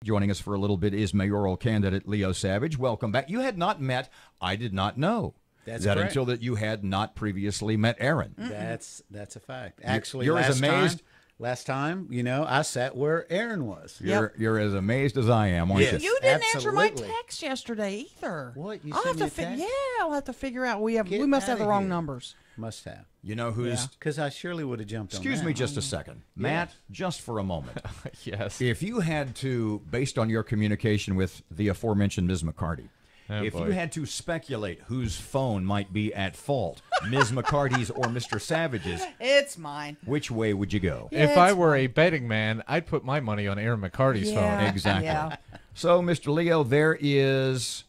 joining us for a little bit is mayoral candidate Leo Savage. Welcome back. You had not met, I did not know. That's that correct. until that you had not previously met Erin. That's a fact. Actually, you're as amazed. Last time, I sat where Erin was. You're as amazed as I am, aren't Yes. you? You didn't answer my Absolutely. text yesterday either. What? You I'll sent have me to a text? I'll have to figure out. We Get must have the outta wrong here. numbers. Must have. You know who's... Because I surely would have jumped on Excuse that. me just a second. Matt, just for a moment. Yes. If you had to, based on your communication with the aforementioned Ms. McCarty, if you had to speculate whose phone might be at fault, Ms. McCarty's or Mr. Savage's, It's mine. which way would you go? Yeah, If I it's were a betting man, I'd put my money on Erin McCarty's phone. Exactly. Yeah. So, Mr. Leo, there is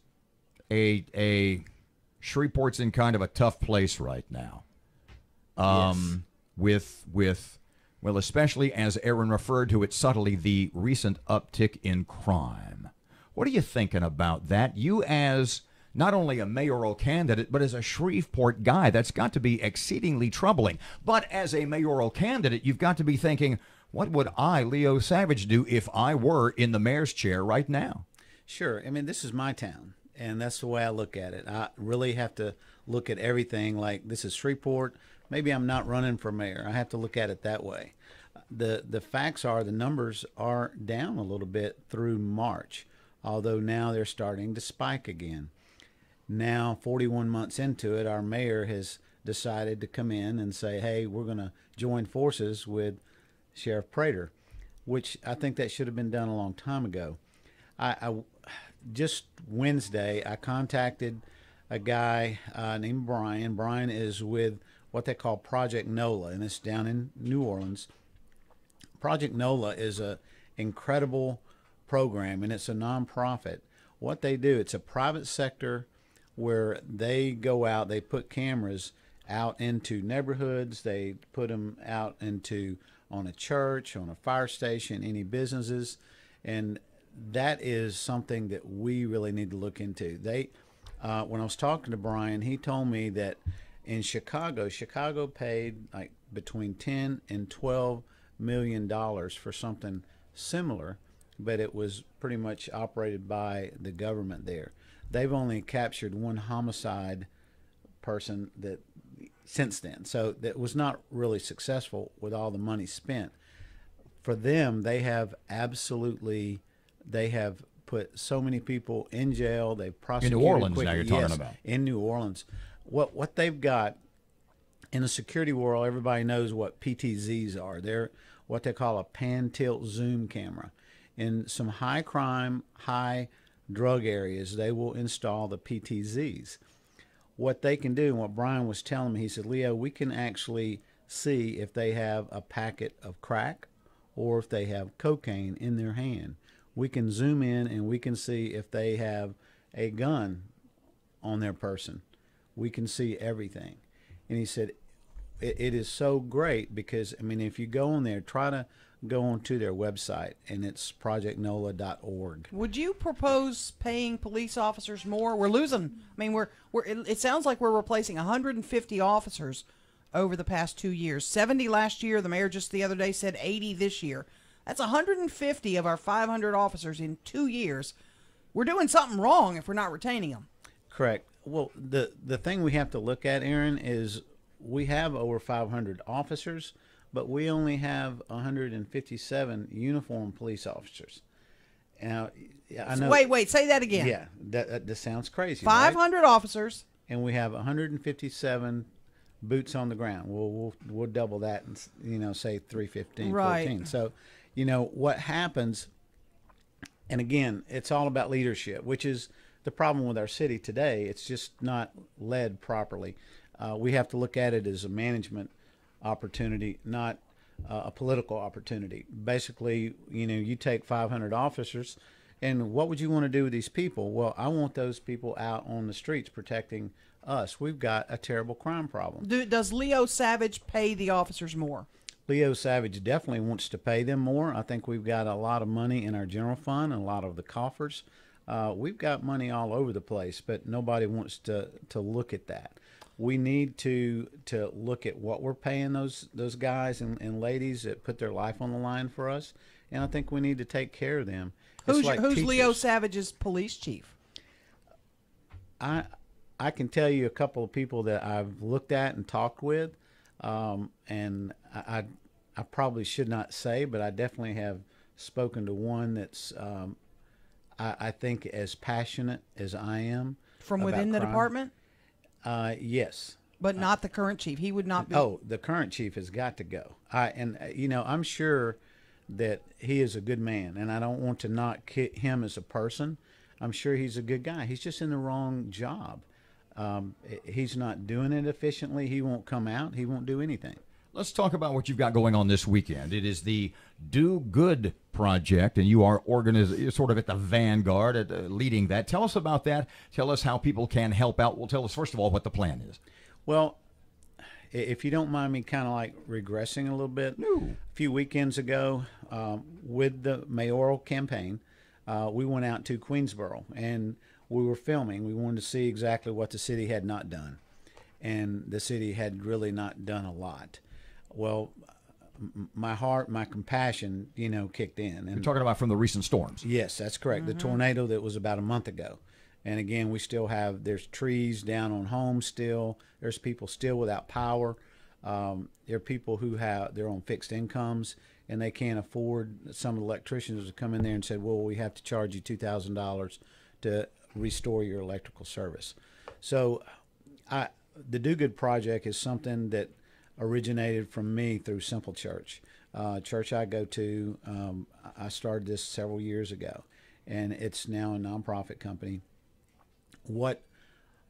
a Shreveport's in kind of a tough place right now. With well, especially as Erin referred to it subtly, the recent uptick in crime. What are you thinking about that? You as not only a mayoral candidate, but as a Shreveport guy, that's got to be exceedingly troubling. But as a mayoral candidate, you've got to be thinking, what would I, Leo Savage, do if I were in the mayor's chair right now? Sure. I mean, this is my town, and that's the way I look at it. I really have to look at everything like this is Shreveport. Maybe I'm not running for mayor. I have to look at it that way. The facts are the numbers are down a little bit through March, although now they're starting to spike again. Now, 41 months into it, our mayor has decided to come in and say, hey, we're going to join forces with Sheriff Prater, which I think that should have been done a long time ago. I just Wednesday, I contacted a guy named Brian. Brian is with what they call Project NOLA, and it's down in New Orleans. Project NOLA is a incredible program, and it's a nonprofit. What they do, it's a private sector where they go out, they put cameras out into neighborhoods, they put them out on a church, on a fire station, any businesses, and that is something that we really need to look into. When I was talking to Brian, he told me that in Chicago paid like between 10 and 12 million dollars for something similar, but it was pretty much operated by the government there. They've only captured one homicide person since then, so that was not really successful with all the money spent. For them, they have put so many people in jail. They've prosecuted In New Orleans quickly. now you're talking about. In New Orleans. What they've got in the security world, everybody knows what PTZs are. They're what they call a pan-tilt zoom camera. In some high crime, high drug areas, they will install the PTZs. What they can do, and what Brian was telling me, he said, Leo, we can actually see if they have a packet of crack or if they have cocaine in their hand. We can zoom in and we can see if they have a gun on their person. We can see everything. And he said, it is so great because, I mean, if you go on there, try to go onto their website, and it's projectnola.org. Would you propose paying police officers more? We're losing. I mean, it sounds like we're replacing 150 officers over the past 2 years. 70 last year. The mayor just the other day said 80 this year. That's 150 of our 500 officers in 2 years. We're doing something wrong if we're not retaining them. Correct. Well, the thing we have to look at, Erin, is we have over 500 officers, but we only have 157 uniformed police officers. Now, I know. Wait, say that again. Yeah, that sounds crazy. 500 right? officers, and we have 157 boots on the ground. We'll double that, and say 315, right. 14. So, what happens. And again, it's all about leadership, which is the problem with our city today. It's just not led properly. We have to look at it as a management opportunity, not a political opportunity. Basically, you take 500 officers, and what would you want to do with these people? Well, I want those people out on the streets protecting us. We've got a terrible crime problem. Does Leo Savage pay the officers more? Leo Savage definitely wants to pay them more. I think we've got a lot of money in our general fund and a lot of the coffers. We've got money all over the place, but nobody wants to look at that. We need to look at what we're paying those guys and ladies that put their life on the line for us, and I think we need to take care of them. Who's like who's Leo teachers. Savage's police chief? I can tell you a couple of people that I've looked at and talked with, and I probably should not say, but I definitely have spoken to one that's I think as passionate as I am From about within the crime. department, Yes. but not the current chief. He would not be. Oh, the current chief has got to go. I'm sure that he is a good man, and I don't want to knock him as a person. I'm sure he's a good guy. He's just in the wrong job. He's not doing it efficiently. He won't come out. He won't do anything. Let's talk about what you've got going on this weekend. It is the Do Good Project, and you are sort of at the vanguard, leading that. Tell us about that. Tell us how people can help out. Well, tell us, first of all, what the plan is. Well, if you don't mind me kind of like regressing a little bit, No. a few weekends ago, with the mayoral campaign, we went out to Queensborough and we were filming. We wanted to see exactly what the city had not done. And the city had really not done a lot. Well, my heart, my compassion, kicked in. You're And talking about from the recent storms. yes, that's correct. The tornado that was about a month ago. And again, we still there's trees down on homes still. There's people still without power. There are people who they're on fixed incomes and they can't afford. Some of the electricians have come in there and said, well, we have to charge you $2,000 to restore your electrical service. So the Do Good Project is something that originated from me through Simple Church. Church I go to, I started this several years ago, and it's now a nonprofit company. What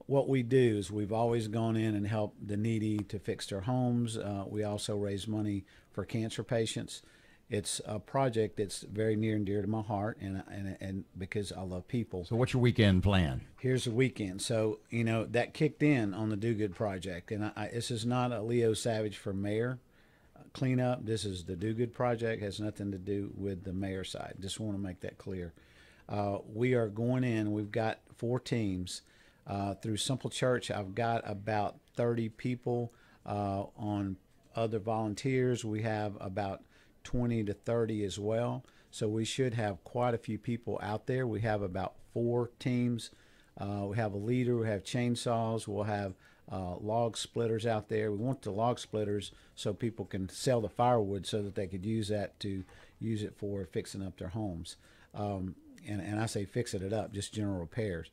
we do is we've always gone in and helped the needy to fix their homes. We also raise money for cancer patients. It's a project that's very near and dear to my heart, and because I love people. So what's your weekend plan? Here's the weekend. So, that kicked in on the Do Good Project. And this is not a Leo Savage for mayor cleanup. This is the Do Good Project. It has nothing to do with the mayor side. Just want to make that clear. We are going in. We've got 4 teams. Through Simple Church, I've got about 30 people on other volunteers. We have about 20 to 30 as well. So we should have quite a few people out there. We have about 4 teams. We have a leader. We have chainsaws. We'll have log splitters out there. We want the log splitters so people can sell the firewood so that they could use that to use it for fixing up their homes. And I say fixing it up, just general repairs.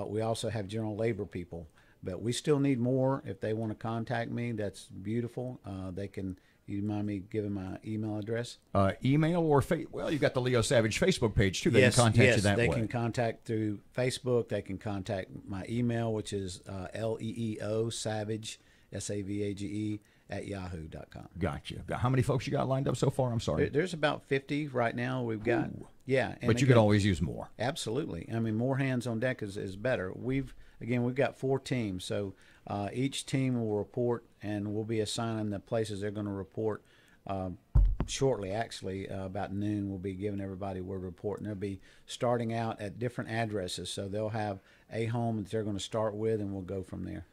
We also have general labor people, but we still need more. If they want to contact me, that's beautiful. They can. You mind me giving my email address? Email or well, you've got the Leo Savage Facebook page too. They can contact you that way. They can contact through Facebook. They can contact my email, which is LEEO Savage SAVAGE at yahoo.com. Gotcha. How many folks you got lined up so far? I'm sorry. There's about 50 right now. We've got yeah, and but you could always use more. Absolutely. I mean, more hands on deck is better. We've got 4 teams, so each team will report, and we'll be assigning the places they're going to report shortly. Actually, about noon, we'll be giving everybody where to report, and they'll be starting out at different addresses. So they'll have a home that they're going to start with, and we'll go from there.